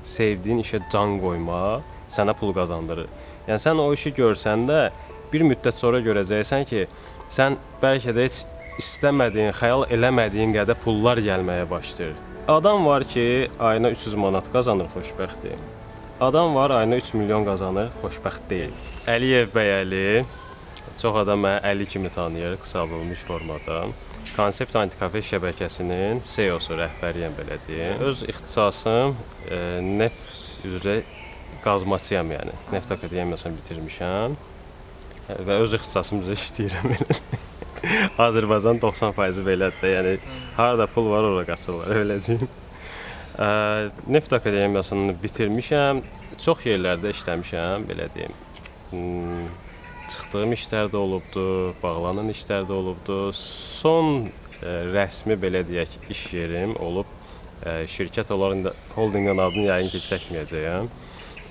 sevdiyin işə can qoymaq sənə pul qazandırır. Yəni sən o işi görsəndə bir müddət sonra görəcəksən ki, sən bəlkə də heç istəmədiyin, xəyal eləmədiyin qədər pullar gəlməyə başlayır. Adam var ki, ayına 300 manat qazanır, xoşbəxtdir. Adam var, ayına 3 milyon qazanır, xoşbəxt deyil. Əliyev Bəyəli, çox adam məni Əli kimi tanıyır, qısaldılmış formada. Konsept Antikafe şəbəkəsinin CEO-su, rəhbəriyəm belə deyim. Öz ixtisasım neft üzrə qazmaçıyam, yəni. Neft akademiyasını bitirmişəm və öz ixtisasım üzrə işləyirəm belə. Azərbaycan 90% belədir, yəni harada pul var, ora qaçırlar, elə deyim. Neft akademiyasını bitirmişəm, çox yerlərdə işləmişəm, belə deyim. Çıxdığım işlər də olubdu, bağlanan işlər də olubdu. Son rəsmi belə deyək iş yerim olub. Şirkət olaraq holdinqin adını yəqin ki, çəkməyəcəyəm.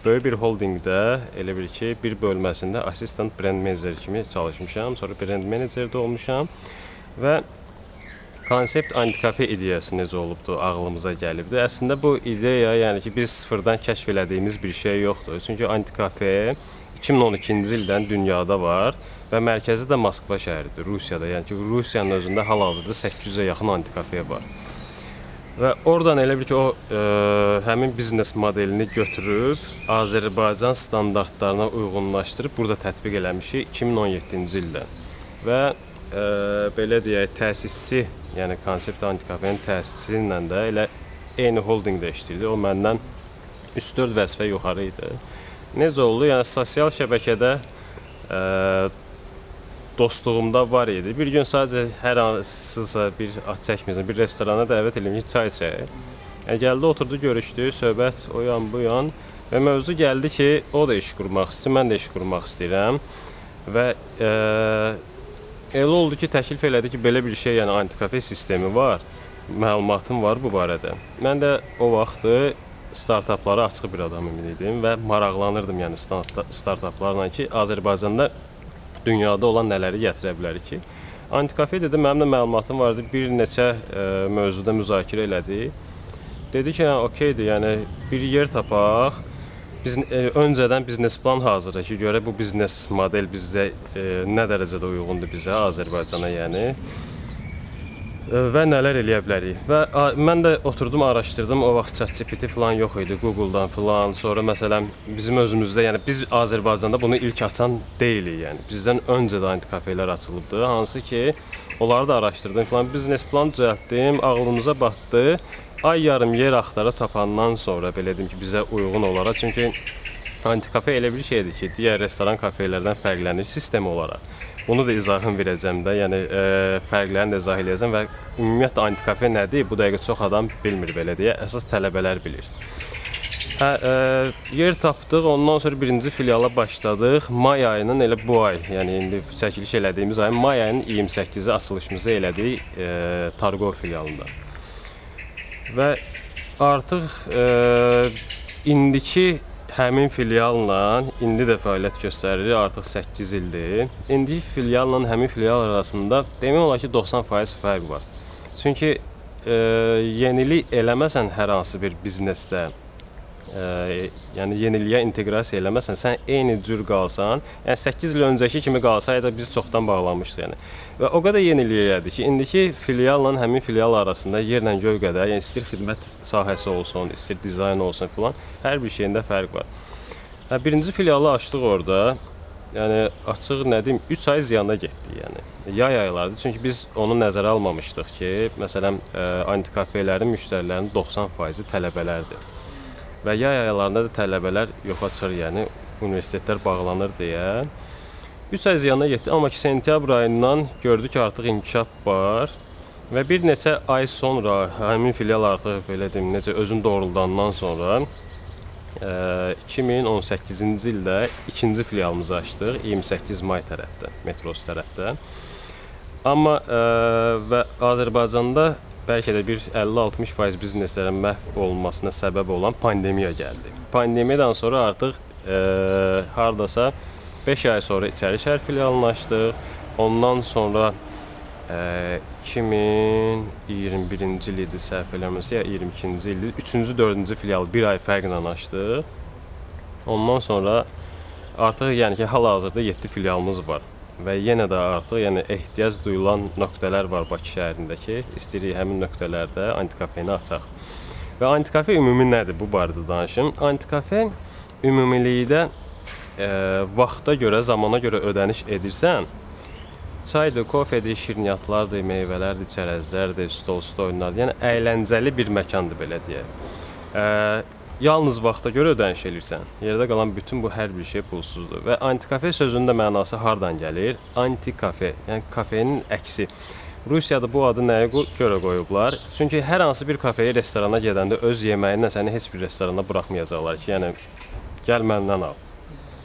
Böyük bir holdingdə elə bir ki, bir bölməsində assistant brand manager kimi çalışmışam. Sonra brand manager də olmuşam və konsept Antikafe ideyası necə olubdu, ağlımıza gəlibdi. Əslində bu ideya, yəni ki, biz sıfırdan kəşf elədiyimiz bir şey yoxdur. Çünki Antikafe 2012-ci ildən dünyada var və mərkəzi də Moskva şəhəridir, Rusiyada. Yəni ki, Rusiyanın özündə hal-hazırda 800-ə yaxın Antikafe var. Və oradan elə bir ki, o həmin biznes modelini götürüb Azərbaycan standartlarına uyğunlaşdırıb burada tətbiq eləmişik 2017-ci ildə. Və belə deyək, təsisçi, yəni konsept Antikafenin təsisçisi ilə də elə eyni holdingdə işləyirdi. O məndən 3-4 vəzifə yuxarı idi. Necə oldu? Yəni sosial şəbəkədə dostluğumda var idi. Bir gün sadəcə hər hansısa bir çəkməyəcəm, bir restorana dəvət edilmiş çay içək. Gəldi, oturdu, görüşdü, söhbət o yan bu yan və mövzu gəldi ki, o da iş qurmaq istəyir, mən də iş qurmaq istəyirəm və elə oldu ki, təklif elədi ki, belə bir şey, yəni Antikafe sistemi var, məlumatım var bu barədə. Mən də o vaxtı startaplara açıq bir adam idim və maraqlanırdım, yəni startaplarla ki, Azərbaycanda dünyada olan nələri gətirə bilər ki. Antikafe dedi, mənim də məlumatım vardı, bir neçə mövzuda müzakirə elədi. Dedi ki, okeydir, yəni bir yer tapaq, biz öncədən biznes plan hazırlayaq ki, görə bu biznes model bizdə nə dərəcədə uyğundur bizə, Azərbaycana yəni. Və nələr eləyə bilərik. Və mən də oturdum, araşdırdım. O vaxt ChatGPT falan yox idi, Google'dan falan. Sonra məsələn bizim özümüzdə, yəni biz Azərbaycanda bunu ilk açan deyilik, yəni. Bizdən öncə də Antikafelər açılıbdı. Hansı ki, onları da araşdırdım falan. Biznes plan düzəltdim, ağlımıza batdı. Ay yarım yer axtara tapandan sonra belə dedim ki, bizə uyğun olaraq. Çünki Antikafe elə bir şeydir ki, digər restoran kafelərdən fərqlənir sistem olaraq. Bunu da izahını verəcəm də, yəni fərqlərini də izah edəcəm və ümumiyyətlə Antikafe nədir? Bu dəqiqə çox adam bilmir belə deyə, əsas tələbələr bilir. Yer tapdıq, ondan sonra birinci filiala başladıq. May ayının elə bu ay, yəni indi çəkiliş elədiyimiz ayın may ayının 28-i açılışımızı elədik Targov filialında. Və artıq indiki həmin filialla indi də fəaliyyət göstərir, artıq 8 ildir. İndi filialla həmin filial arasında demək olar ki 90% fərq var. Çünki yenilik eləməsən hər hansı bir biznesdə, yəni yeniliyə inteqrasiya eləməsən, sən eyni cür qalsan, yəni 8 il öncəki kimi qalsaydı biz çoxdan bağlanmışdıq yəni. Və o qədər yenilik elədi ki, indiki filialla həmin filial arasında yerlə göy qədər, yəni istir xidmət sahəsi olsun, istir dizayn olsun filan, hər bir şeyində fərq var. Birinci filialı açdıq orada. Yəni açıq nə deyim, 3 ay ziyana getdi yəni. Yay aylardı. Çünki biz onu nəzərə almamışdıq ki, məsələn, Antikafelerin müştərilərinin 90%-i tələbələrdir. Və yay aylarında da tələbələr yoxa çıxır, yəni universitetlər bağlanır deyə. 3 ay ziyana getdi, amma ki sentyabr ayından gördük ki, artıq inkişaf var. Və bir neçə ay sonra həmin filial artıq belə deyim, necə özünü doğruldandan sonra 2018-ci ildə ikinci filialımızı açdıq, 28 may tərəfdə, metros tərəfdə. Amma və Azərbaycanda bəlkə də bir 50-60% bizneslərin məhv olmasına səbəb olan pandemiya gəldi. Pandemiyadan sonra artıq hardasa 5 ay sonra İçərişəhər filialını açdıq. Ondan sonra 2021-ci il idi səhv eləmirəmsə, ya 22-ci ildir. 3-cü, 4-cü filialı bir ay fərqlə açdıq. Ondan sonra artıq yəni ki, hal-hazırda 7 filialımız var. Və yenə də artıq yəni ehtiyac duyulan nöqtələr var Bakı şəhərindəki. İstəyirik həmin nöqtələrdə antikafeni açaq. Və antikafe ümumi nədir? Bu barədə danışım. Antikafe ümumilikdə vaxta görə, zamana görə ödəniş edirsən. Çaydır, kofedir, şirniyyatlardır, meyvələrdir, çərəzlərdir, stol-stol oyunlardır. Yəni əyləncəli bir məkandır belə deyək. Yalnız vaxta görə ödəniş edirsən. Yerdə qalan bütün bu hər bir şey pulsuzdur. Və antikafe sözünün də mənası hardan gəlir? Antikafe, yəni kafenin əksi. Rusiyada bu adı nəyə görə qoyublar? Çünki hər hansı bir kafeyə, restorana gedəndə öz yeməyinlə səni heç bir restorana buraxmayacaqlar ki, yəni gəl məndən al.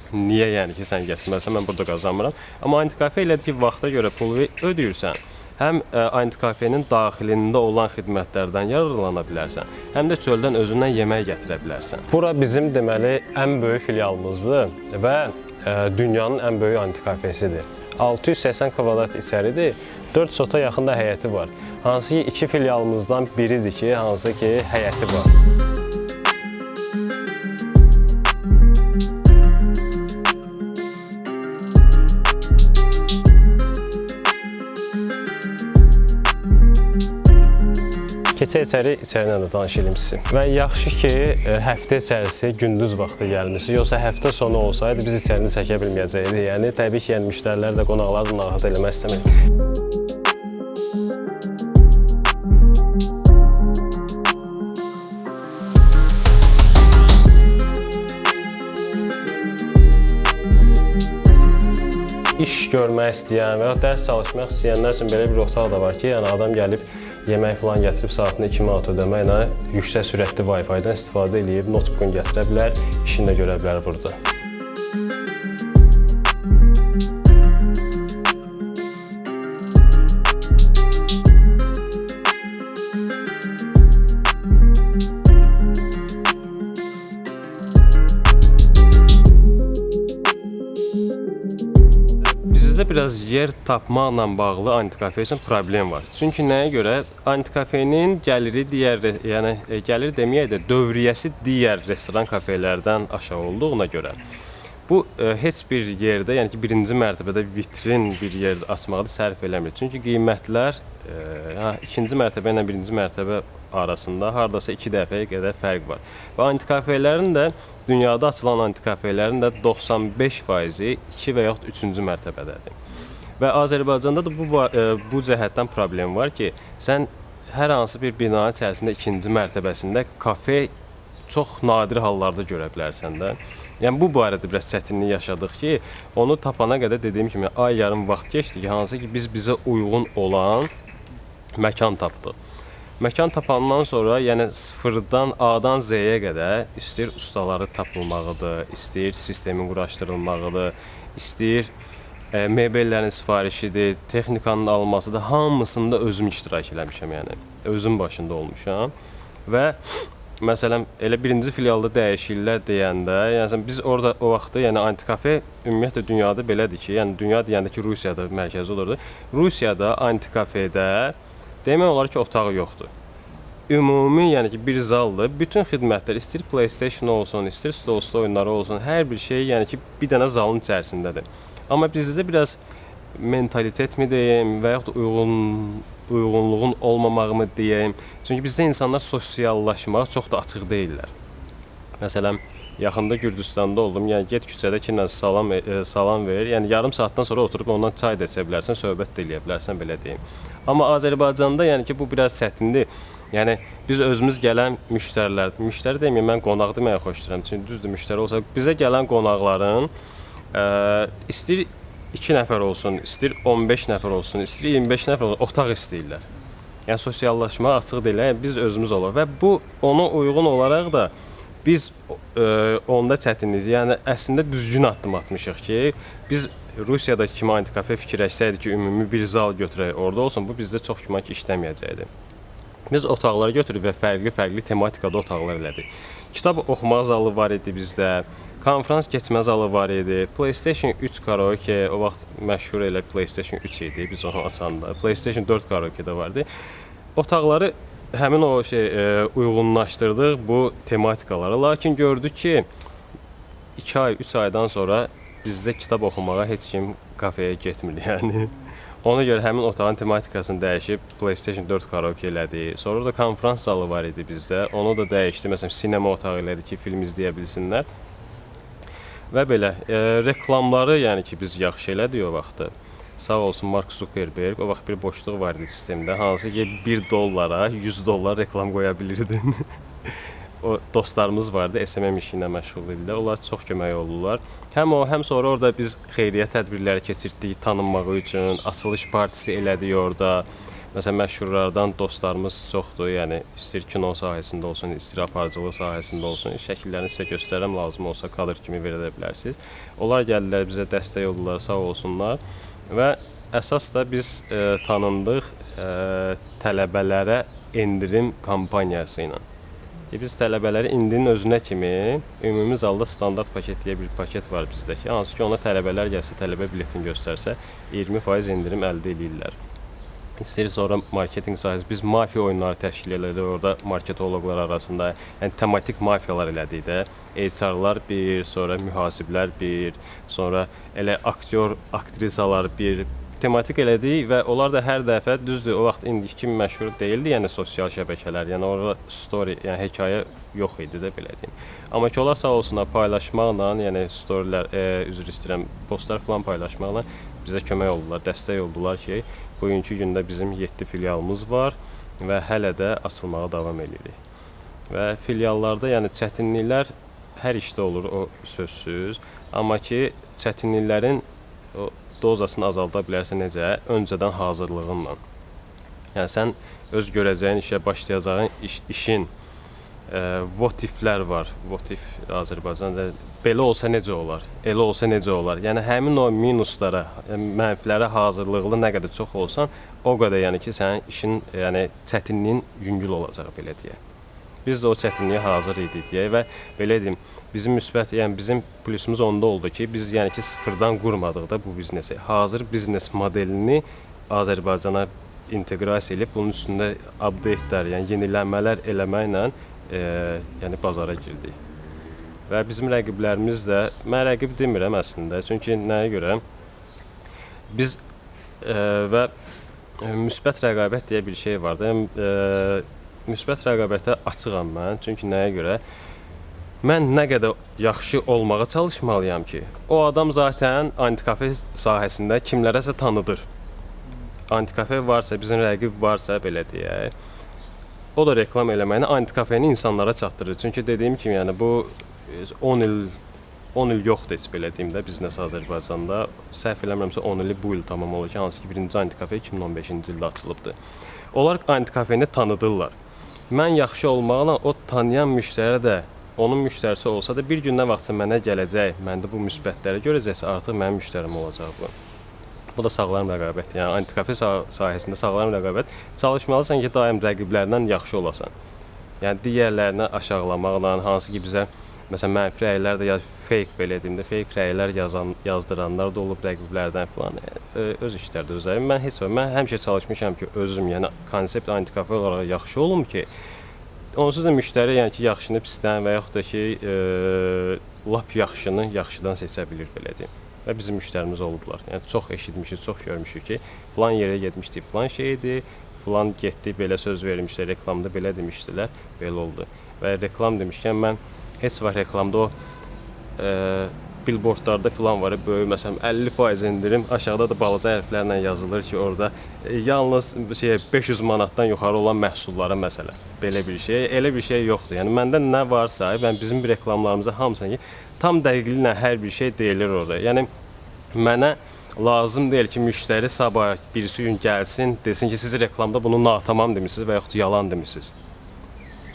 Niyə yəni ki, sən gətirməsən, mən burada qazanmıram. Amma antikafe elədir ki, vaxta görə pul ödəyirsən. Həm antikafenin daxilində olan xidmətlərdən yararlana bilərsən, həm də çöldən özündən yemək gətirə bilərsən. Bura bizim deməli ən böyük filialımızdır və dünyanın ən böyük antikafesidir. 680 kvadrat içəridir, 4 sota yaxın da həyəti var. Hansı ki, 2 filialımızdan biridir ki, hansı ki, həyəti var. Keçə içərilə də tanış edim sizi. Və yaxşı ki, həftə içərisi gündüz vaxtı gəlmişsiniz. Yoxsa həftə sonu olsaydı biz içərini çəkə bilməyəcəkdik. Yəni, təbii ki, müştərilər də, qonaqlar da narahat eləmək istəmir. İş görmək istəyən və ya dərs çalışmaq istəyənlər üçün belə bir otaq da var ki, yəni adam gəlib yemək falan gətirib saatına 2 manat ödəməklə yüksək sürətli Wi-Fi-dən istifadə edib, notebookunu gətirə bilər, işini də görə bilər burada. Biraz yer tapmaqla bağlı antikafe üçün problem var. Çünki nəyə görə? Antikafenin gəliri gəlir deməyək də dövriyyəsi digər restoran kafelərdən aşağı olduğuna görə bu heç bir yerdə, yəni ki, birinci mərtəbədə vitrin bir yer açmaqda sərf eləmir. Çünki qiymətlər ikinci mərtəbə ilə birinci mərtəbə arasında hardasa 2 dəfəyə qədər fərq var. Və antikafelerin də, dünyada açılan antikafelerin də 95%-i 2 və yaxud 3-cü mərtəbədədir. Və Azərbaycanda da bu cəhətdən problem var ki, sən hər hansı bir bina içərisində ikinci mərtəbəsində kafe çox nadir hallarda görə bilərsən də. Yəni, bu barədə biraz çətinlik yaşadıq ki, onu tapana qədər dediyim kimi ay yarım vaxt keçdi ki, hansı ki biz bizə uyğun olan məkan tapdıq. Məkan tapandan sonra, yəni sıfırdan A-dan Z-yə qədər istəyir ustaları tapılmağıdır, istəyir sistemin quraşdırılmağıdır, istəyir mebellərin sifarişidir, texnikanın alınmasıdır, hamısında özüm iştirak eləmişəm, yəni özüm başında olmuşam və məsələn, elə birinci filialda dəyişikliklər deyəndə, yəni biz orada o vaxtda, yəni antikafe ümumiyyətlə dünyada belədir ki, yəni dünya deyəndə ki, Rusiyada mərkəzi olurdu. Rusiyada antikafedə demək olar ki, otağı yoxdur. Ümumi, yəni ki, bir zaldır. Bütün xidmətlər, istəyir PlayStation olsun, istəyir stol-stol oyunları olsun, hər bir şey, yəni ki, bir dənə zalın içərisindədir. Amma bizdə biraz mentalitet mi deyim və yaxud uyğunluğun olmamağımı deyim. Çünki bizdə insanlar sosiallaşmağa çox da açıq deyirlər. Məsələn, yaxında Gürcüstanda oldum. Yəni get küçədə kimlə salam ver. Yəni yarım saatdan sonra oturub ondan çay da içə bilərsən, söhbət də eləyə bilərsən, belə deyim. Amma Azərbaycanda yəni ki, bu biraz çətindir. Yəni biz özümüz gələn müştəri deməyim, mən qonaq deməyə xoşlayıram. Çünki düzdür, müştəri olsa bizə gələn qonaqların istəyir 2 nəfər olsun, istəyir 15 nəfər olsun, istəyir 25 nəfər olsun, otaq istəyirlər. Yəni sosiallaşmağa açıq deyirlər, yəni biz özümüz olur və bu ona uyğun olaraq da biz onda çətinlik, yəni əslində düzgün addım atmışıq ki, biz Rusiyadakı kimi antikafe fikirləşsəydik ki, ümumi bir zal götürək orada olsun, bu bizdə çox güman ki, işləməyəcəkdir. Biz otaqları götürüb və fərqli tematikada otaqlar elədik. Kitab oxumaq zalı var idi bizdə, Konfrans keçmə zalı var idi. PlayStation 3 karaoke, o vaxt məşhur elə PlayStation 3 idi biz onu açanda. PlayStation 4 karaoke də vardı. Otaqları həmin o uyğunlaşdırdıq bu tematikalara. Lakin gördük ki 2 ay, 3 aydan sonra bizdə kitab oxumağa heç kim kafeyə getmir yəni. Ona görə həmin otağın tematikasını dəyişib PlayStation 4 karaoke elədi. Sonra da konfrans zalı var idi bizdə. Onu da dəyişdi. Məsələn, sinema otağı elədi ki, film izləyə bilsinlər. Və belə reklamları, yəni ki, biz yaxşı elədik o vaxtı. Sağ olsun Mark Zuckerberg, o vaxt bir boşluq var idi sistemdə. Hansı ki $1 $100 reklam qoya bilirdin. O dostlarımız vardı, SMM işi ilə məşğul idilər. Onlar çox kömək oldular. Həm o, həm sonra orada biz xeyriyyə tədbirləri keçirdik tanınmağı üçün. Açılış partisi elədik orada. Məsələn, məşhurlardan dostlarımız çoxdur. Yəni istəyir kino sahəsində olsun, istəyir aparıcılıq sahəsində olsun. Şəkillərini sizə göstərəm, lazım olsa kadr kimi verə bilərsiniz. Onlar gəldilər, bizə dəstək oldular, sağ olsunlar. Və əsas da biz tanındıq tələbələrə endirim kampaniyası ilə. Biz tələbələri indinin özünə kimi ümumi zalda standart paket deyə bir paket var bizdəki. Hansı ki, ona tələbələr gəlsə, tələbə biletini göstərsə 20% endirim əldə edirlər. İstəyir sonra marketinq sahəsi, biz mafiya oyunları təşkil elədik orada marketoloqlar arasında. Yəni tematik mafiyalar elədik də. HR-lar bir, sonra mühasiblər bir, sonra elə aktyor, aktrisalar bir. Tematik elədik və onlar da hər dəfə düzdür, o vaxt indiki kimi məşhur deyildi, yəni sosial şəbəkələr, yəni orada story, yəni hekayə yox idi də belə deyim. Amma ki, onlar sağ olsunlar paylaşmaqla, yəni storylər, üzr istəyirəm, postlar falan paylaşmaqla bizə kömək oldular, dəstək oldular ki, bugünkü gündə bizim 7 filialımız var və hələ də açılmağa davam edirik. Və filiallarda, yəni çətinliklər hər işdə olur, o sözsüz, amma ki, çətinliklərin o dozasını azalda bilərsən necə? Öncədən hazırlığınla. Yəni sən öz görəcəyin işə başlayacağın işin what if-lər var. What if Azərbaycanda belə olsa necə olar? Elə olsa necə olar? Yəni həmin o minuslara, mənfilərə hazırlıqlı nə qədər çox olsan, o qədər yəni ki, sənin işin, yəni çətinliyin yüngül olacaq belə deyək. Biz də o çətinliyə hazır idik deyə və belə deyim, bizim müsbət, yəni bizim plusumuz onda oldu ki, biz yəni ki sıfırdan qurmadıq da bu biznesi. Hazır biznes modelini Azərbaycana inteqrasiya edib bunun üstündə update-lər, yəni yenilənmələr eləməklə yəni bazara girdik. Və bizim rəqiblərimiz də, mən rəqib demirəm əslində, çünki nəyə görə? Biz və müsbət rəqabət deyə bir şey vardı. Müsbət rəqabətə açığam mən, çünki nəyə görə? Mən nə qədər yaxşı olmağa çalışmalıyam ki, o adam zaten antikafe sahəsində kimlərəsə tanıdır. Antikafe varsa, bizim rəqib varsa, belə deyək, o da reklam eləməyini antikafeni insanlara çatdırır. Çünki dediyim kimi, yəni bu 10 il yoxdur heç belə deyim də biznes Azərbaycanda. Səhv eləmirəmsə 10 ili bu il tamam olur ki, hansı ki birinci antikafe 2015-ci ildə açılıbdır. Onlar antikafeni tanıdırlar. Mən yaxşı olmaqla o tanıyan müştəri də onun müştərisi olsa da bir gün nə vaxtsa mənə gələcək, məndə bu müsbətləri görəcəksə artıq mənim müştərim olacaq bu. Bu da sağlam rəqabətdir. Yəni antikafe sahəsində sağlam rəqabət. Çalışmalısan ki, daim rəqiblərdən yaxşı olasan. Yəni digərlərini aşağılamaqla, hansı ki bizə məsələn mənfi rəylər də fake belə deyim də, fake rəylər yazdıranlar da olub rəqiblərdən falan. Öz işlərdə özlərim. Mən həmişə çalışmışam ki, özüm, yəni konsept antikafe olaraq yaxşı olum ki, onsuz da müştəri yəni ki, yaxşını pisdən və yaxud da ki, lap yaxşını yaxşıdan seçə bilir belə deyim. Və bizim müştərimiz olublar. Yəni çox eşitmişik, çox görmüşük ki, falan yerə getmişdik, falan şeydi, falan getdi, belə söz vermişlər, reklamda belə demişdilər, belə oldu. Və reklam demişkən mən heç vaxt reklamda o billboardlarda falan var, böyük məsələn 50% endirim, aşağıda da balaca hərflərlə yazılır ki, orada yalnız 500 manatdan yuxarı olan məhsullara məsələn. Belə bir şey, elə bir şey yoxdur. Yəni məndə nə varsa, bizim bir reklamlarımıza hamısına ki, tam dəqiqliklə hər bir şey deyilir orada. Yəni mənə lazım deyil ki, müştəri sabah birisi gün gəlsin, desin ki, siz reklamda bunu natamam demişsiniz və yaxud yalan demişsiniz.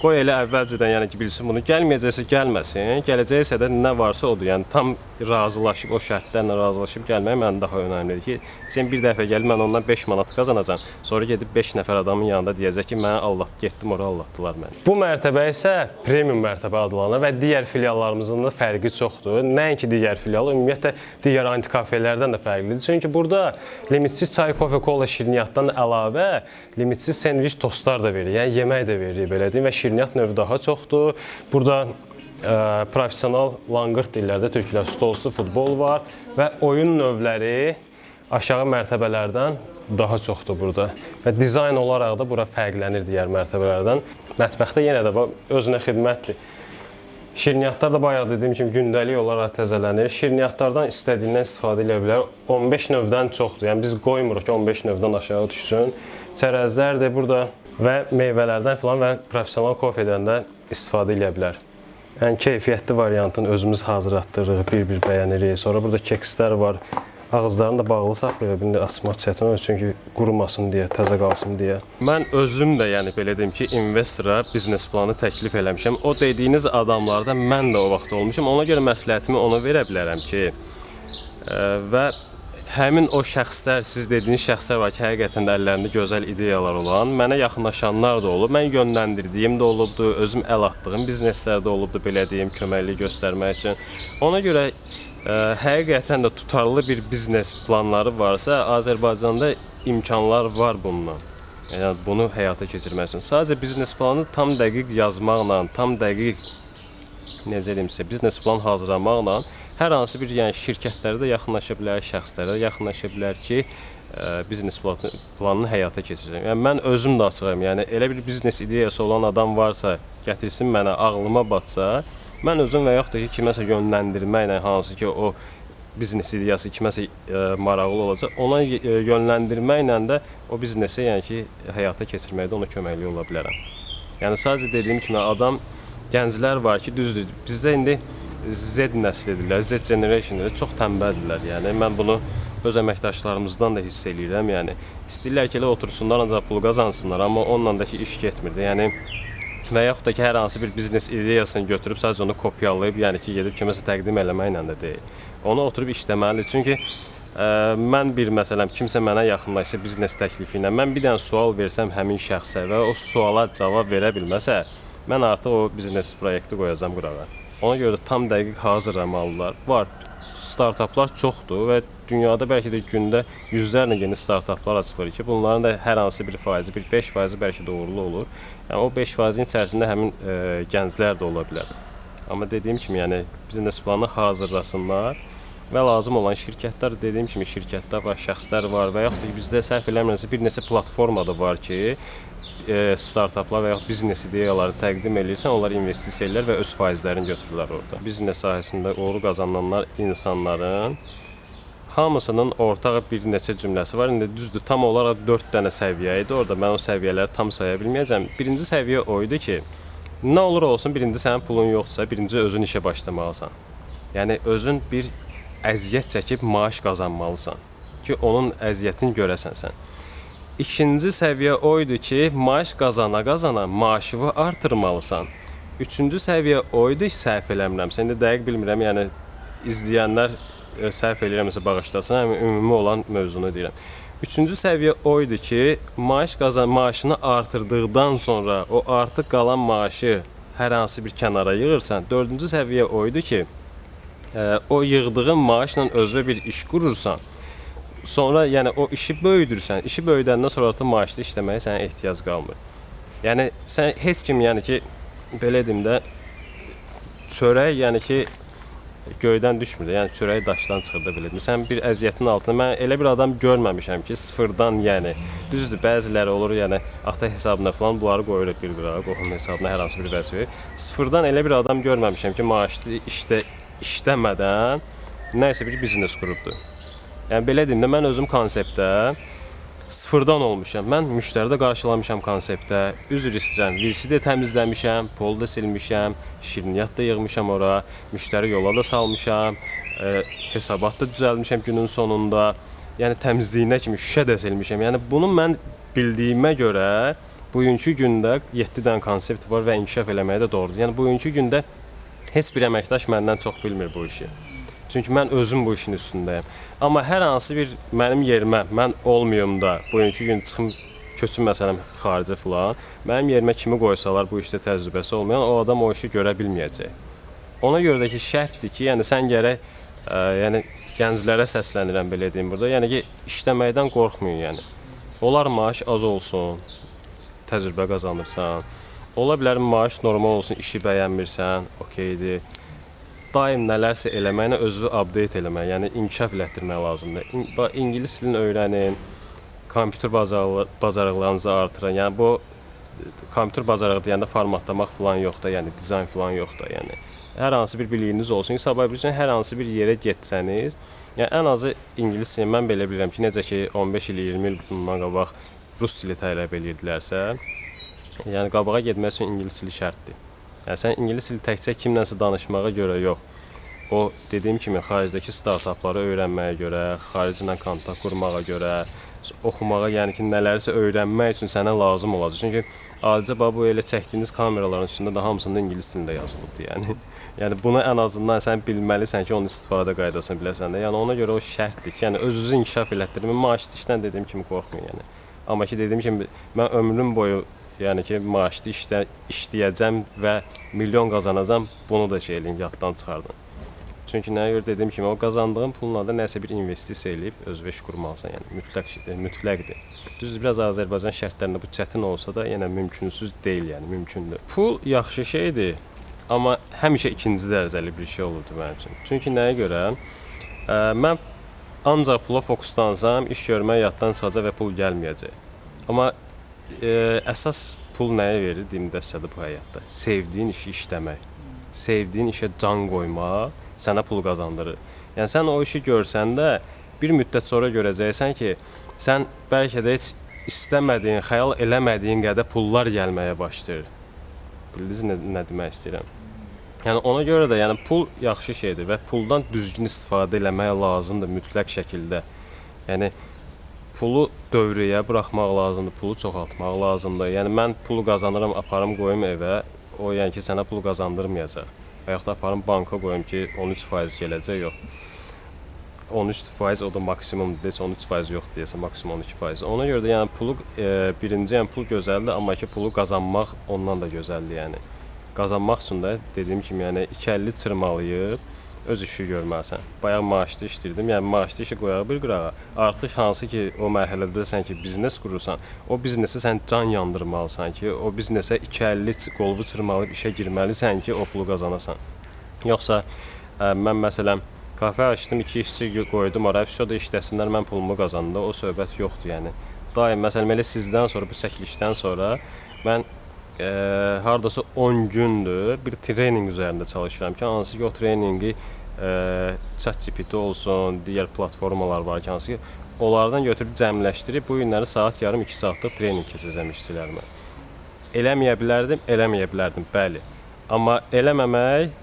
qoy elə əvvəlcədən yəni ki, bilsin bunu. Gəlməyəcəksə gəlməsin, gələcəksə də nə varsa odur. Yəni tam razılaşıb, o şərtlərlə razılaşıb gəlmək mənim daha önəmlidir ki, sən bir dəfə gəlib mən ondan 5 manat qazanacam, sonra gedib 5 nəfər adamın yanında deyəcək ki, mənə getdim ora aldatdılar məni. Bu mərtəbə isə premium mərtəbə adlanır və digər filiallarımızın da fərqi çoxdur. Nəinki digər filial, ümumiyyətlə digər antikafelərdən də fərqlidir. Çünki burada limitsiz çay, kofe, kola, şirniyyatdan əlavə limitsiz sendviç, tostlar da verir. Yəni yemək də verir belə deyim və şirniyyat növü daha çoxdur. Burada professional lanqırt dillərdə türklər stolsu futbol var və oyun növləri aşağı mərtəbələrdən daha çoxdur burada. Və dizayn olaraq da bura fərqlənir digər mərtəbələrdən. Mətbəxdə yenə də özünə xidmətdir. Şirniyyatlar da bayaq dediyim kimi gündəlik olaraq təzələnir. Şirniyyatlardan istədiyindən istifadə edə bilər. 15 növdən çoxdur. Yəni biz qoymuruq ki 15 növdən aşağı düşsün. Çərəzlər də burada və meyvələrdən filan və professional kofedən də istifadə edə bilər. Yəni keyfiyyətli variantını özümüz hazırlatdırırıq, bir-bir bəyənirik. Sonra burada kekslər var. Ağızlarını da bağlı saxlayır, bir açmaq çətin olur çünki qurumasın deyə, təzə qalsın deyə. Mən özüm də yəni belə deyim ki, investora biznes planı təklif eləmişəm. O dediyiniz adamlardan mən də o vaxt olmuşam. Ona görə məsləhətimi ona verə bilərəm ki, və həmin o şəxslər, siz dediyiniz şəxslər var ki, həqiqətən də əllərində gözəl ideyalar olan, mənə yaxınlaşanlar da olub, mən yönləndirdiyim də olubdu, özüm əl atdığım bizneslər də olubdu, belə deyim, köməklik göstərmək üçün. Ona görə həqiqətən də tutarlı bir biznes planları varsa, Azərbaycanda imkanlar var bundan. Yəni bunu həyata keçirmək üçün. Sadəcə biznes planı tam dəqiq yazmaqla, tam dəqiq necə deyimsə, biznes plan hazırlamaqla hər hansı bir yəni şirkətlərdə yaxınlaşa bilər, şəxslərə yaxınlaşa bilər ki, biznes planını həyata keçirəcəm. Yəni mən özüm də açığam. Yəni elə bir biznes ideyası olan adam varsa, gətirsin mənə, ağlıma batsa, mən özüm və yaxud da ki, kiməsə yönləndirməklə, hansı ki, o biznes ideyası kiməsə maraqlı olacaq, ona yönləndirməklə də o biznesi yəni ki, həyata keçirməkdə ona köməkli ola bilərəm. Yəni sadəcə dediyim kimi adam, gənclər var ki, düzdür, bizdə indi Z nəslidirlər, Z generationdirlər, çox tənbəldirlər. Yəni mən bunu öz əməkdaşlarımızdan da hiss eləyirəm. Yəni istəyirlər ki, elə otursunlar, ancaq pul qazansınlar, amma onunla da ki, iş getmirdi. Yəni və yaxud da ki, hər hansı bir biznes ideyasını götürüb sadəcə onu kopyalayıb, yəni ki, gedib kiməsə təqdim eləməklə də deyil. Onu oturub işləməlidir. Çünki mən məsələn, kimsə mənə yaxınlaşsa biznes təklifi ilə, mən bir dənə sual versəm həmin şəxsə və o suala cavab verə bilməsə, mən artıq o biznes proyekti qoyacam qırağa. Ona görə tam dəqiq hazırlamalılar. Var, startaplar çoxdur və dünyada bəlkə də gündə yüzlərlə yeni startaplar açılır ki, bunların da hər hansı bir faizi, bir 5% bəlkə də uğurlu olur. Yəni o 5%-in içərisində həmin gənclər də ola bilər. Amma dediyim kimi, yəni biznes planı hazırlasınlar və lazım olan şirkətlər, dediyim kimi şirkətlər var, şəxslər var və yaxud da ki, bizdə səhv eləmirəmsə bir neçə platforma da var ki, startaplar və yaxud biznes ideyaları təqdim edirsən, onlar investisiya edirlər və öz faizlərini götürürlər orada. Biznes sahəsində uğur qazananlar insanların hamısının ortaq bir neçə cümləsi var. İndi düzdür, tam olaraq 4 dənə səviyyə idi. Orada mən o səviyyələri tam saya bilməyəcəm. Birinci səviyyə o idi ki, nə olur olsun, birinci sənin pulun yoxdursa, birinci özün işə başlamalısan. Yəni özün bir əziyyət çəkib maaş qazanmalısan ki, onun əziyyətini görəsən sən. İkinci səviyyə o idi ki, maaş qazana-qazana maaşını artırmalısan. Üçüncü səviyyə o idi ki, səhv eləmirəmsə, indi dəqiq bilmirəm, yəni izləyənlər səhv eləyirəmsə bağışlasın, həmin ümumi olan mövzunu deyirəm. Üçüncü səviyyə o idi ki, maaşını artırdıqdan sonra o artıq qalan maaşı hər hansı bir kənara yığırsan. Dördüncü səviyyə o idi ki, o yığdığın maaşla özünə bir iş qurursan. Sonra yəni o işi böyüdürsən. İşi böyüdəndən sonra artıq maaşlı işləməyə sənə ehtiyac qalmır. Yəni sən heç kim yəni ki belə deyim də çörək yəni ki göydən düşmür. Yəni çörəyi daşdan çıxırdı belə deyim. Sən bir əziyyətin altında mən elə bir adam görməmişəm ki, sıfırdan yəni düzdür, bəziləri olur, yəni ata hesabına falan bunları qoyuruq bir qırağa, qohum hesabına hər hansı bir vəzifə. Sıfırdan elə bir adam görməmişəm ki, maaşlı işləmədən nəsə bir biznes qurubdu. Yəni belə deyim də mən özüm konseptdə sıfırdan olmuşam. Mən müştəridə qarşılamışam konseptdə. Üzr istəyirəm, VC-də təmizləmişəm, pol da silmişəm, şirniyyat da yığmışam ora, müştəri yola da salmışam, hesabat da düzəltmişəm günün sonunda. Yəni təmizliyinə kimi şüşə də silmişəm. Yəni bunu mən bildiyimə görə bugünkü gündə 7 dənə konsept var və inkişaf eləməyə də doğrudur. Yəni bugünkü gündə heç bir əməkdaş məndən çox bilmir bu işi. Çünki mən özüm bu işin üstündəyəm. Amma hər hansı bir mənim yerimə, mən olmayım da, bugünkü gün çıxım köçüm məsələn xaricə filan, mənim yerimə kimi qoysalar bu işdə təcrübəsi olmayan, o adam o işi görə bilməyəcək. Ona görə də ki, şərtdir ki, yəni sən gərək yəni gənclərə səslənirəm belə deyim burada. Yəni ki, işləməkdən qorxmayın yəni. Olar maaş az olsun, təcrübə qazanırsan. Ola bilər maaş normal olsun, işi bəyənmirsən, okeydir. Daim nələrsə eləməklə özünü update eləmək, yəni inkişaf elətdirmək lazımdır. İngilis dilini öyrənin, kompüter bacarıqlarınızı artırın. Yəni bu kompüter bacarığı deyəndə formatlamaq falan yoxdur, yəni dizayn falan yoxdur, yəni. Hər hansı bir biliyiniz olsun, sabah bir hər hansı bir yerə getsəniz, yəni ən azı ingilis dili mən belə bilirəm ki, necə ki 15 il, 20 il bundan qabaq rus dili tələb edirdilərsə, yəni qabağa getmək üçün ingilis dili şərtdir. Yəni sən ingilis dili təkcə kimlənsə danışmağa görə yox, o dediyim kimi xaricdəki startapları öyrənməyə görə, xariclə kontakt qurmağa görə, oxumağa, yəni ki, nələrsə öyrənmək üçün sənə lazım olacaq. Çünki adicə bu elə çəkdiyiniz kameraların üstündə də hamısında ingilis dilində yazılıbdır, yəni. Yəni bunu ən azından sən bilməlisən ki, onun istifadə qaydasını biləsən də. Yəni ona görə o şərtdir ki, yəni özünüzü inkişaf elətdirmək, maaşlı işdən dediyim kimi qorxmayın, yəni. Amma ki, dediyim kimi mən ömrüm boyu, yəni ki, maaşlı işdə işləyəcəm və milyon qazanacam, bunu da eləyin, yaddan çıxardım. Çünki nəyə görə dediyim kimi, o qazandığın pulla da nəsə bir investisiya eləyib özünə iş qurmalısan, yəni mütləqdir. Düzdür, biraz Azərbaycan şərtlərində bu çətin olsa da, yenə mümkünsüz deyil, yəni mümkündür. Pul yaxşı şeydir, amma həmişə ikinci dərəcəli bir şey olurdu mənim üçün. Çünki nəyə görə? Mən ancaq pula fokuslansam, iş görmək yaddan çıxacaq və pul gəlməyəcək. Amma əsas pul nəyə verir, deyim dəstədə bu həyatda? Sevdiyin işi işləmək, sevdiyin işə can qoymaq sənə pul qazandırır. Yəni sən o işi görsəndə bir müddət sonra görəcəksən ki, sən bəlkə də heç istəmədiyin, xəyal eləmədiyin qədər pullar gəlməyə başlayır. Bildiniz nə demək istəyirəm? Yəni ona görə də yəni pul yaxşı şeydir və puldan düzgün istifadə eləmək lazımdır mütləq şəkildə. Yəni pulu dövrəyə buraxmaq lazımdır, pulu çoxaltmaq lazımdır. Yəni mən pulu qazanıram, aparım qoyum evə, o yəni ki sənə pul qazandırmayacaq. Və yaxud da aparım banka qoyum ki 13% gələcək, yox. 13% o da maksimumdur, desə 13% yoxdur deyəsə maksimum 12%. Ona görə də yəni pulu birinci yəni pul gözəldir, amma ki pulu qazanmaq ondan da gözəldir, yəni. Qazanmaq üçün də dediyim kimi yəni 2.50 çırmalayıb öz işi görməlisən. Bayaq maaşlı işləyirdim, yəni maaşlı işi qoyaq bir qırağa. Artıq hansı ki o mərhələdəsən ki biznes qurursan, o biznesə sən can yandırmalısan ki, o biznesə 2.50 qolvu çırmalayıb işə girməlisən ki, o pulu qazanasan. Yoxsa mən məsələn kafe açdım, 2 işçi qoydum oraya, da işləsinlər, mən pulumu qazandım, o söhbət yoxdur, yəni. Daim məsələn elə sizdən sonra, bu çəkilişdən sonra mən hardasa 10 gündür bir trening üzərində çalışıram ki, hansı ki o treningi ChatGPT olsun, digər platformalar var ki, hansı ki onlardan götürüb cəmləşdirib bu günləri saat yarım 2 saatlıq trening keçəcəm işçilərimə. Eləməyə bilərdim, bəli. Amma eləməmək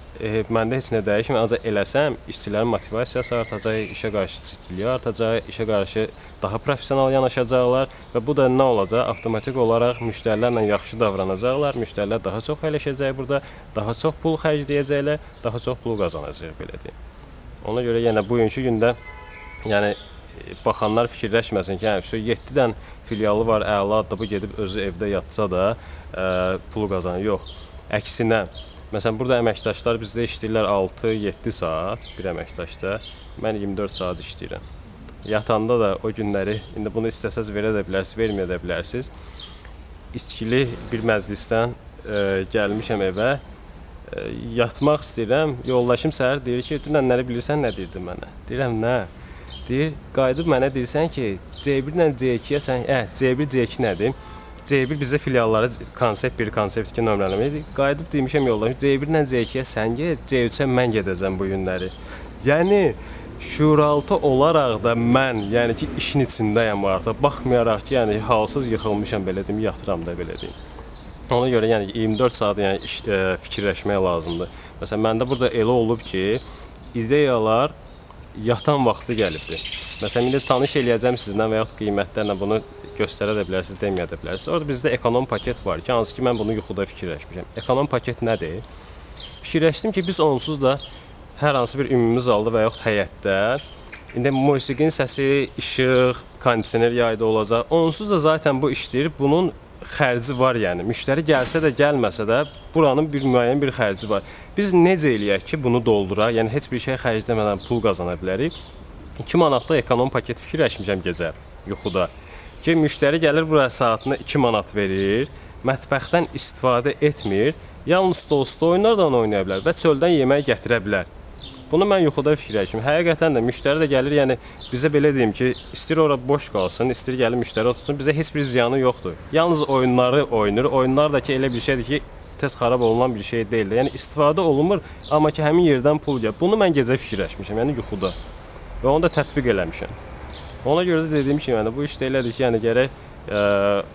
məndə heç nə dəyişmir, ancaq eləsəm işçilərin motivasiyası artacaq, işə qarşı ciddiliyi artacaq, işə qarşı daha professional yanaşacaqlar və bu da nə olacaq? Avtomatik olaraq müştərilərlə yaxşı davranacaqlar, müştərilər daha çox əyləşəcək burada, daha çox pul xərcləyəcəklər, daha çox pul qazanacaq belə deyim. Ona görə yenə bugünkü gündə yəni baxanlar fikirləşməsin ki, hə, 7 dən filialı var, əladır, bu gedib özü evdə yatsa da pul qazanır. Yox, əksinə. Məsələn, burada əməkdaşlar bizdə işləyirlər 6-7 saat bir əməkdaşda. Mən 24 saat işləyirəm. Yatanda da o günləri, indi bunu istəsəz verə də bilərsiniz, verməyə də bilərsiniz. İçkili bir məclisdən gəlmişəm evə, yatmaq istəyirəm. Yoldaşım səhər deyir ki, dünənləri bilirsən nə deyirdi mənə? Deyirəm, nə? Deyir, qayıdıb mənə deyirsən ki, C1 ilə C2-yə sən, C1, C2 nədir? C1 bizdə filialları konsept 1, konsept 2 nömrələməkdir. Qayıdıb demişəm yoldaşım, C1 ilə C2-yə sən get, C3-ə mən gedəcəm bu günləri. Yəni şuuraltı olaraq da mən, yəni ki, işin içindəyəm artıq. Baxmayaraq ki, yəni halsız yıxılmışam belə deyim, yatıram da belə deyim. Ona görə yəni 24 saat yəni fikirləşmək lazımdır. Məsələn, məndə burada elə olub ki, ideyalar yatan vaxtı gəlibdir. Məsələn, indi tanış eləyəcəm sizdən və yaxud qiymətlərlə bunu göstərə də bilərsiniz, deməyə də bilərsiniz. Orada bizdə ekonom paket var ki, hansı ki mən bunu yuxuda fikirləşmişəm. Ekonom paket nədir? Fikirləşdim ki, biz onsuz da hər hansı bir ümumi zalda və yaxud həyətdə indi musiqinin səsi, işıq, kondisioner yayda olacaq. Onsuz da zaten bu işləyir. Bunun xərci var yəni. Müştəri gəlsə də, gəlməsə də buranın bir müəyyən bir xərci var. Biz necə eləyək ki, bunu dolduraq? Yəni heç bir şey xərcləmədən pul qazana bilərik. 2 manatda ekonom paket fikirləşmişəm gecə yuxuda. Ki, müştəri gəlir bura saatına 2 manat verir, mətbəxdən istifadə etmir, yalnız stol-stol oyunlardan oynaya bilər və çöldən yemək gətirə bilər. Bunu mən yuxuda fikirləşdim. Həqiqətən də müştəri də gəlir, yəni bizə belə deyim ki, istir ora boş qalsın, istir gəlir müştəri otursun, bizə heç bir ziyanı yoxdur. Yalnız oyunları oynayır. Oyunlar da ki, elə bir şeydir ki, tez xarab olunan bir şey deyil. Yəni istifadə olunmur, amma ki, həmin yerdən pul gəlir. Bunu mən gecə fikirləşmişəm, yəni yuxuda. Və onu da tətbiq eləmişəm. Ona görə də dediyim kimi, yəni bu iş də elədir ki, yəni gərək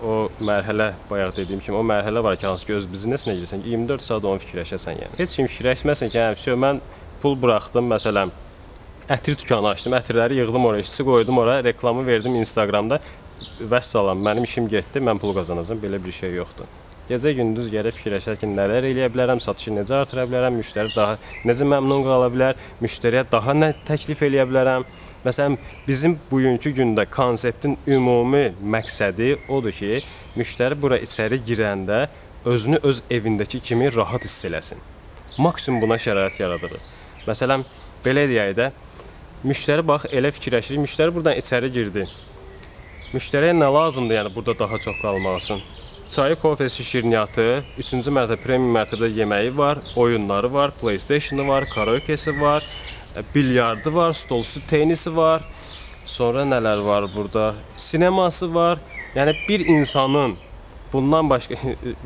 o mərhələ, bayaq dediyim kimi, o mərhələ var ki, hansı ki, öz biznesinə girsən, 24 saat onu fikirləşəsən yəni. Heç kim fikirləşməsin ki, yəni, mən pul buraxdım, məsələn, ətir dükanı açdım, ətirləri yığdım oraya, işçi qoydum oraya, reklamı verdim Instagramda, vəssalam, mənim işim getdi, mən pul qazanacam, belə bir şey yoxdur. Gecə gündüz gərək fikirləşər ki, nələr eləyə bilərəm, satışı necə artıra bilərəm, müştəri daha necə məmnun qala bilər, müştəriyə daha nə təklif eləyə bilərəm. Məsələn, bizim bugünkü gündə konseptin ümumi məqsədi odur ki, müştəri bura içəri girəndə özünü öz evindəki kimi rahat hiss eləsin. Maksimum buna şərait yaradırıq. Məsələn, belə deyək də, müştəri bax, elə fikirləşirik, müştəri buradan içəri girdi. Müştəriyə nə lazımdır, yəni burada daha çox qalmaq üçün? Çayı, kofesi, şirniyyatı, 3-cü mərtəbə, premium mərtəbədə yeməyi var, oyunları var, PlayStation-ı var, karaoke-si var, bilyardı var, stolsu tenisi var, sonra nələr var burada? Sineması var. Yəni bir insanın bundan başqa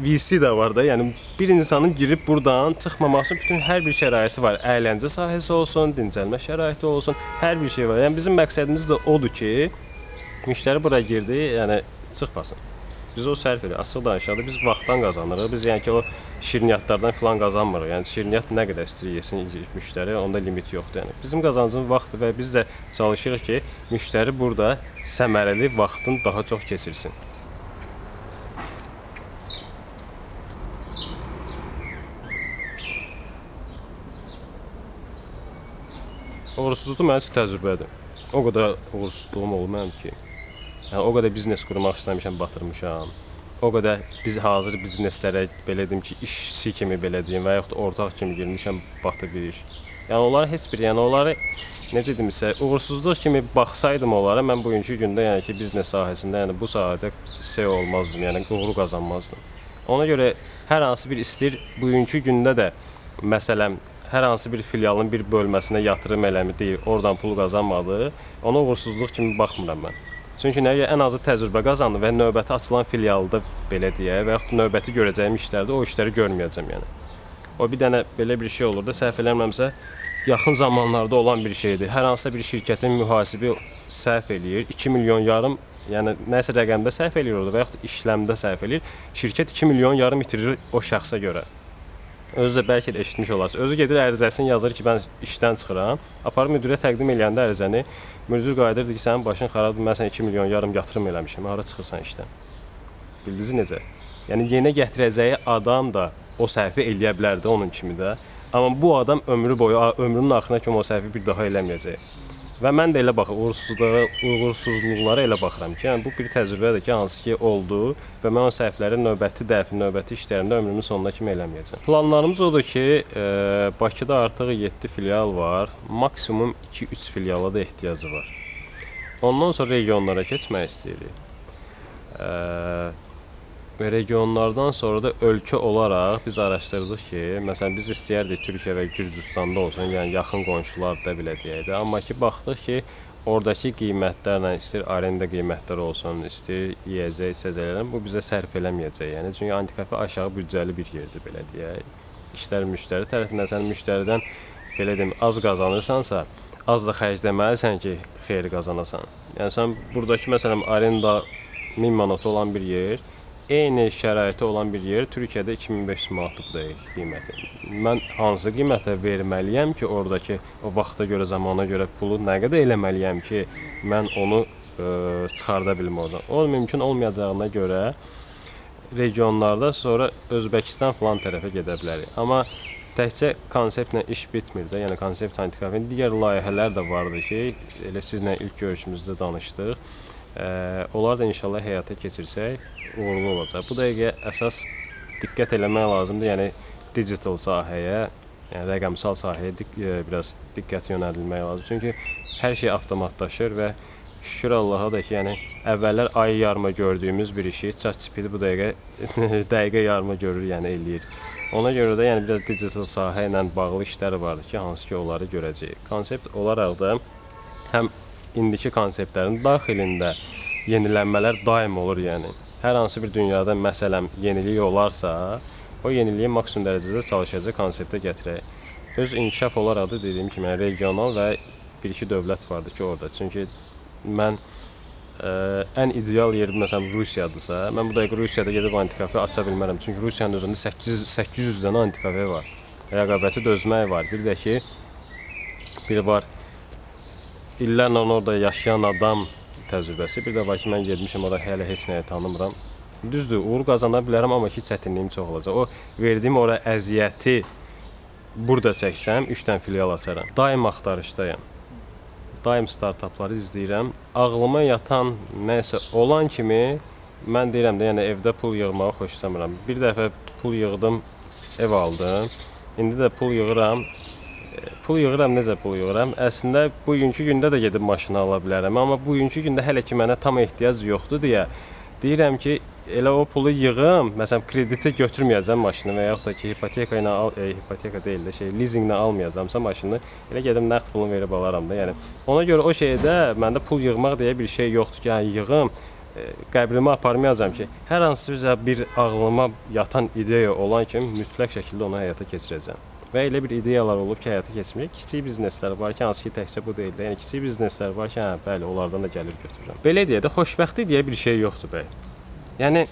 VC də var da, yəni bir insanın girib buradan çıxmamaq üçün bütün hər bir şəraiti var. Əyləncə sahəsi olsun, dincəlmə şəraiti olsun, hər bir şey var. Yəni bizim məqsədimiz də odur ki, müştəri bura girdi, yəni çıxmasın. Biz o sərf edirik, açıq danışanda biz vaxtdan qazanırıq. Biz yəni ki, o şirniyyatlardan filan qazanmırıq. Yəni şirniyyat nə qədər istəyir yesin müştəri, onda limit yoxdur. Yəni bizim qazancımız vaxtdır və biz də çalışırıq ki, müştəri burada səmərəli vaxtın daha çox keçirsin. Uğursuzluq mənim üçün təcrübədir. O qədər uğursuzluğum olub mənim ki. Yəni, o qədər biznes qurmaq istəmişəm, batırmışam. O qədər biz hazır bizneslərə, belə deyim ki, işçi kimi belə deyim və yaxud da ortaq kimi girmişəm, batıb bir iş. Yəni, onları heç bir, yəni onları necə demişsə, uğursuzluq kimi baxsaydım onlara, mən bugünkü gündə, yəni ki, biznes sahəsində, yəni bu sahədə CEO olmazdım, yəni uğur qazanmazdım. Ona görə hər hansı bir istir, bugünkü gündə də, məsələn, hər hansı bir filialın bir bölməsinə yatırım eləmi deyil, oradan pul qazanmadı, ona uğursuzluq kimi baxmıram mən. Çünki nəyə ən azı təcrübə qazandı və növbəti açılan filialda belə deyək və yaxud növbəti görəcəyim işlərdə o işləri görməyəcəm yəni. O bir dənə belə bir şey olur da, səhv eləmirəmsə, yaxın zamanlarda olan bir şeydir. Hər hansısa bir şirkətin mühasibi səhv eləyir, 2 milyon yarım, yəni nəsə rəqəmdə səhv eləyir orada və yaxud işləmdə səhv eləyir. Şirkət 2 milyon yarım itirir o şəxsə görə. Özü də bəlkə də eşitmiş olarsınız. Özü gedir ərizəsini yazır ki, mən işdən çıxıram. Aparıb müdirə təqdim eləyəndə ərizəni, müdir qayıdırdı ki, sənin başın xarabdır, mən sənə 2 milyon yarım yatırım eləmişəm, hara çıxırsan işdən. Bildiniz necə? Yəni yenə gətirəcəyi adam da o səhvi eləyə bilərdi onun kimi də. Amma bu adam ömrü boyu, ömrünün axırına kimi o səhvi bir daha eləməyəcək. Və mən də elə uğursuzluqlara elə baxıram ki, yəni bu bir təcrübədir ki, hansı ki oldu və mən o səhvləri növbəti dəfə, növbəti işlərimdə ömrümün sonuna kimi eləməyəcəm. Planlarımız odur ki, Bakıda artıq 7 filial var, maksimum 2-3 filiala da ehtiyacı var. Ondan sonra regionlara keçmək istəyirik. Regionlardan sonra da ölkə olaraq biz araşdırdıq ki, məsələn biz istəyərdik Türkiyə və Gürcüstanda olsun, yəni yaxın qonşular da belə deyək də. Amma ki baxdıq ki, oradakı qiymətlərlə istəyir arenda qiymətləri olsun, istəyir yeyəcək, içəcəklər, bu bizə sərf eləməyəcək. Yəni çünki Antikafe aşağı büdcəli bir yerdir belə deyək. İşlər müştəri tərəfindən sən müştəridən belə deyim az qazanırsansa, az da xərcləməlisən ki, xeyir qazanasan. Yəni sən buradakı məsələn arenda 1000 manat olan bir yer eyni şəraiti olan bir yer Türkiyədə 2500 manatdır bu dəqiq qiyməti. Mən hansı qiymətə verməliyəm ki, oradakı o vaxta görə, zamana görə pulu nə qədər eləməliyəm ki, mən onu çıxarda bilim oradan. O mümkün olmayacağına görə regionlarda sonra Özbəkistan falan tərəfə gedə bilərik. Amma təkcə konseptlə iş bitmir də, yəni konsept antikafenin digər layihələr də vardı ki, elə sizlə ilk görüşümüzdə danışdıq. Onlar da inşallah həyata keçirsək uğurlu olacaq. Bu dəqiqə əsas diqqət eləmək lazımdır, yəni digital sahəyə, yəni rəqəmsal sahəyə biraz diqqət yönəldilmək lazımdır. Çünki hər şey avtomatlaşır və şükür Allaha da ki, yəni əvvəllər ay yarıma gördüyümüz bir işi ChatGPT bu dəqiqə yarıma görür, yəni eləyir. Ona görə də yəni biraz digital sahə ilə bağlı işlər vardır ki, hansı ki onları görəcəyik. Konsept olaraq da həm indiki konseptlərin daxilində yenilənmələr daim olur, yəni. Hər hansı bir dünyada məsələn yenilik olarsa, o yeniliyi maksimum dərəcədə çalışacaq konseptə gətirək. Öz inkişaf olaraq da dediyim kimi, yəni regional və bir-iki dövlət vardır ki, orada. Çünki mən ən ideal yeri məsələn Rusiyadırsa, mən bu dəqiqə Rusiyada gedib antikafe aça bilmərəm. Çünki Rusiyanın özündə 800 dənə antikafe var. Rəqabəti dözmək var. Bir də ki, biri var illərlə orada yaşayan adam təcrübəsi. Bir də var ki, mən getmişəm orada hələ heç nəyi tanımıram. Düzdür, uğur qazana bilərəm, amma ki, çətinliyim çox olacaq. O verdiyim ora əziyyəti burada çəksəm, 3 dənə filial açaram. Daim axtarışdayam. Daim startapları izləyirəm. Ağlıma yatan nəsə olan kimi mən deyirəm də, yəni evdə pul yığmağı xoşlamıram. Bir dəfə pul yığdım, ev aldım. İndi də pul yığıram. Necə pul yığıram? Əslində bugünkü gündə də gedib maşını ala bilərəm, amma bugünkü gündə hələ ki mənə tam ehtiyac yoxdur deyə deyirəm ki, elə o pulu yığım, məsələn krediti götürməyəcəm maşını və yaxud da ki, hipoteka deyil də lizinqlə almayacamsa maşını, elə gedim nəqd pulunu verib alaram da. Yəni ona görə o şeydə məndə pul yığmaq deyə bir şey yoxdur ki, yəni yığım, qəbrimə aparmayacam ki, hər hansı bir ağlıma yatan ideya olan kimi mütləq şəkildə onu həyata keçirəcəm. Və elə bir ideyalar olub ki, həyata keçirmək. Kiçik bizneslər var ki, hansı ki, təkcə bu deyil də. Yəni kiçik bizneslər var ki, bəli, onlardan da gəlir götürürəm. Belə deyə də xoşbəxtlik deyə bir şey yoxdur bəy. Yəni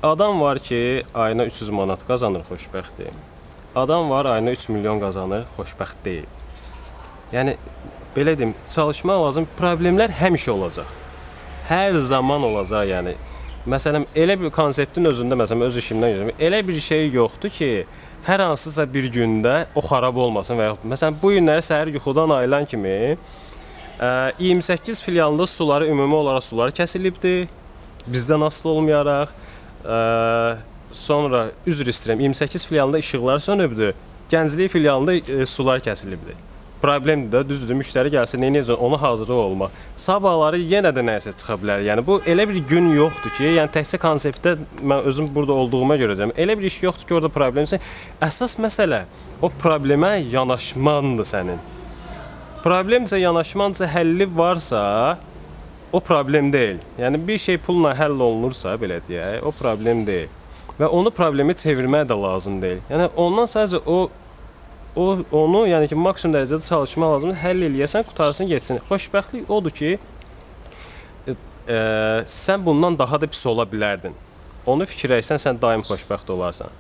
adam var ki, ayına 300 manat qazanır, xoşbəxtdir. Adam var, ayına 3 milyon qazanır, xoşbəxt deyil. Yəni belə deyim, çalışmaq lazım. Problemlər həmişə olacaq. Hər zaman olacaq, yəni. Məsələn, elə bir konseptin özündə, məsələn, öz işimdən görürəm. Elə bir şey yoxdur ki, hər hansısa bir gündə o xarab olmasın və yaxud məsələn bu günləri səhər yuxudan ayılan kimi 28 filialında suları ümumi olaraq suları kəsilibdi. Bizdən asılı olmayaraq sonra üzr istəyirəm 28 filialında işıqlar sönübdü. Gənclik filialında sular kəsilibdi. Problemdir də, düzdür, müştəri gəlsin, necə onu hazır olmaq. Sabahları yenə də nəsə çıxa bilər. Yəni bu elə bir gün yoxdur ki, yəni təkcə konseptdə mən özüm burada olduğuma görə deyirəm. Elə bir iş yoxdur ki, orada problemsə, əsas məsələ o problemə yanaşmandır sənin. Problemsə yanaşmansa, həlli varsa, o problem deyil. Yəni bir şey pulla həll olunursa, belə deyək, o problem deyil. Və onu problemi çevirmək də lazım deyil. Yəni ondan sadəcə onu yəni ki, maksimum dərəcədə çalışmaq lazımdır, həll eləyəsən, qutarsın, getsin. Xoşbəxtlik odur ki, sən bundan daha da pis ola bilərdin. Onu fikirləşsən, sən daim xoşbəxt olarsan.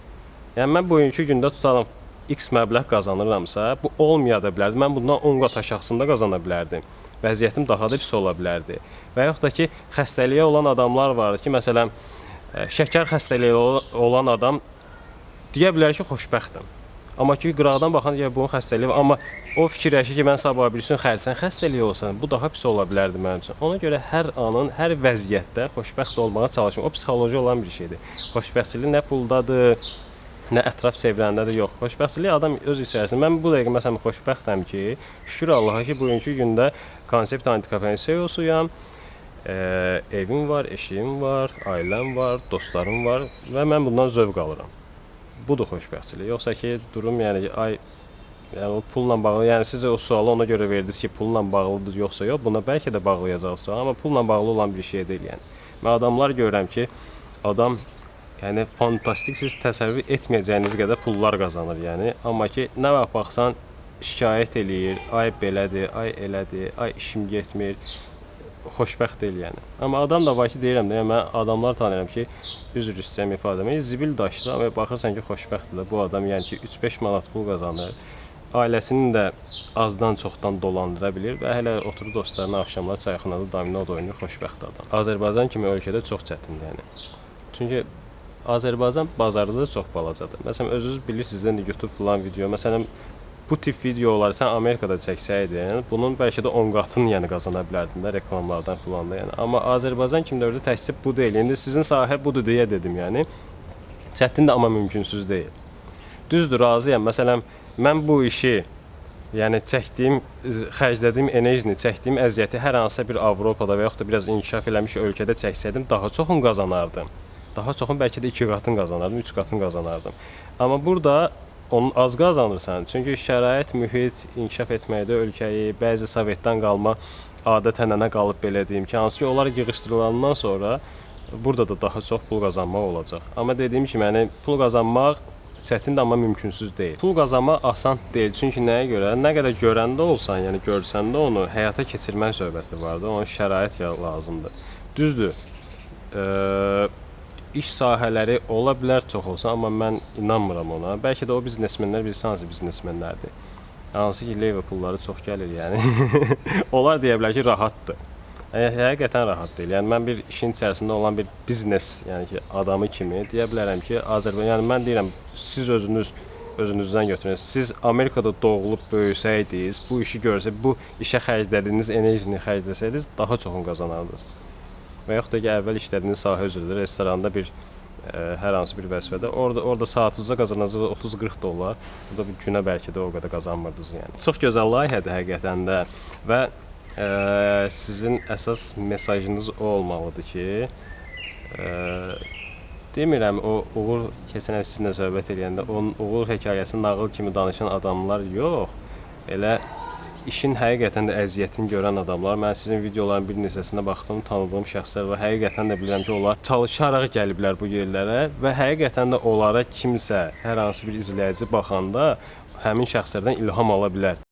Yəni mən bugünkü gündə tutalım X məbləğ qazanıramsa, bu olmaya da bilərdi. Mən bundan 10 qat aşağısında qazana bilərdim. Vəziyyətim daha da pis ola bilərdi. Və yaxud da ki, xəstəliyə olan adamlar vardır ki, məsələn, şəkər xəstəliyi olan adam deyə bilər ki, xoşbəxtəm. Amma ki, qıraqdan baxan bunun xəstəliyi var. Amma o fikirləşir ki, mən sabah bilsin xərcən xəstəliyi olsan, bu daha pis ola bilərdi mənim üçün. Ona görə hər anın, hər vəziyyətdə xoşbəxt olmağa çalışım. O psixoloji olan bir şeydir. Xoşbəxtçilik nə puldadır, nə ətraf çevrəndədir, yox. Xoşbəxtçilik adam öz içərisində. Mən bu dəqiqə məsələn xoşbəxtəm ki, şükür Allaha ki, bugünkü gündə konsept antikafenin CEO-suyam. Evim var, eşiyim var, ailəm var, dostlarım var və mən bundan zövq alıram. Budur xoşbəxtçilik. Yoxsa ki, durum yəni o pulla bağlı, yəni siz o sualı ona görə verdiniz ki, pulla bağlıdır yoxsa yox, buna bəlkə də bağlayacaq sual, amma pulla bağlı olan bir şey deyil yəni. Mən adamlar görürəm ki, adam yəni fantastik, siz təsəvvür etməyəcəyiniz qədər pullar qazanır yəni, amma ki, nə vaxt baxsan şikayət eləyir, ay belədir, ay elədir, ay işim getmir. xoşbəxt deyil yəni. Amma adam da var ki, deyirəm də, yəni mən adamlar tanıyıram ki, üzr istəyirəm ifadəmə, zibil daşdır və baxırsan ki, xoşbəxtdir. Bu adam yəni ki, 3-5 manat pul qazanır. Ailəsini də azdan çoxdan dolandıra bilir və hələ oturur dostlarına axşamlar çayxanada domino oynayır, xoşbəxt adam. Azərbaycan kimi ölkədə çox çətindir yəni. Çünki Azərbaycan bazarı da çox balacadır. Məsələn, özünüz bilirsiniz də YouTube filan video. Məsələn, bu tip videoları sən Amerikada çəksəydin, bunun bəlkə də 10 qatını yəni qazana bilərdin də reklamlardan filan da yəni. Amma Azərbaycan kimi dövrdə təkcə bu deyil. İndi sizin sahə budur deyə dedim yəni. Çətindir amma mümkünsüz deyil. Düzdür, razıyam. Məsələn, mən bu işi yəni çəkdiyim, xərclədiyim enerjini, çəkdiyim əziyyəti hər hansısa bir Avropada və yaxud da biraz inkişaf eləmiş ölkədə çəksəydim, daha çoxunu qazanardım. Daha çoxun bəlkə də 2 qatını qazanardım, 3 qatını qazanardım. Amma burada onun az qazanırsan. Çünki şərait, mühit, inkişaf etməkdə ölkəyi, bəzi Sovetdən qalma adət-ənənə qalıb belə deyim ki, hansı ki onlar yığışdırılandan sonra burada da daha çox pul qazanmaq olacaq. Amma dediyim kimi, yəni pul qazanmaq çətindir, amma mümkünsüz deyil. Pul qazanmaq asan deyil. Çünki nəyə görə? Nə qədər görəndə olsan, yəni görsəndə onu həyata keçirmək söhbəti vardır. Ona şərait lazımdır. Düzdür. İş sahələri ola bilər çox olsa, amma mən inanmıram ona. Bəlkə də o biznesmenlər bilirsə hansı biznesmenlərdir. Hansı ki, Liverpoolları çox gəlir, yəni. Onlar deyə bilər ki, rahatdır. Həqiqətən rahat deyil. Yəni mən bir işin içərisində olan bir biznes, yəni ki, adamı kimi deyə bilərəm ki, Azərbaycan, yəni mən deyirəm, siz özünüzdən götürün. Siz Amerikada doğulub böyüsəydiniz, bu işi görsəydiniz, bu işə xərclədiyiniz enerjini xərcləsəydiniz, daha çoxunu qazanardınız. Və yaxud da ki, əvvəl işlədiyiniz sahə üzrədir, restoranda bir hər hansı bir vəzifədə, orada saatınıza qazanacaq 30-40 dollar, burada bir günə bəlkə də o qədər qazanmırdınız yəni. Çox gözəl layihədir həqiqətən də və sizin əsas mesajınız o olmalıdır ki, demirəm o uğur, keçən həftə sizinlə söhbət edəndə, onun uğur hekayəsini nağıl kimi danışan adamlar yox, elə işin həqiqətən də əziyyətini görən adamlar. Mən sizin videoların bir neçəsinə baxdım, tanıdığım şəxslər və həqiqətən də bilirəm ki, onlar çalışaraq gəliblər bu yerlərə və həqiqətən də onlara kimsə, hər hansı bir izləyici baxanda həmin şəxslərdən ilham ala bilər.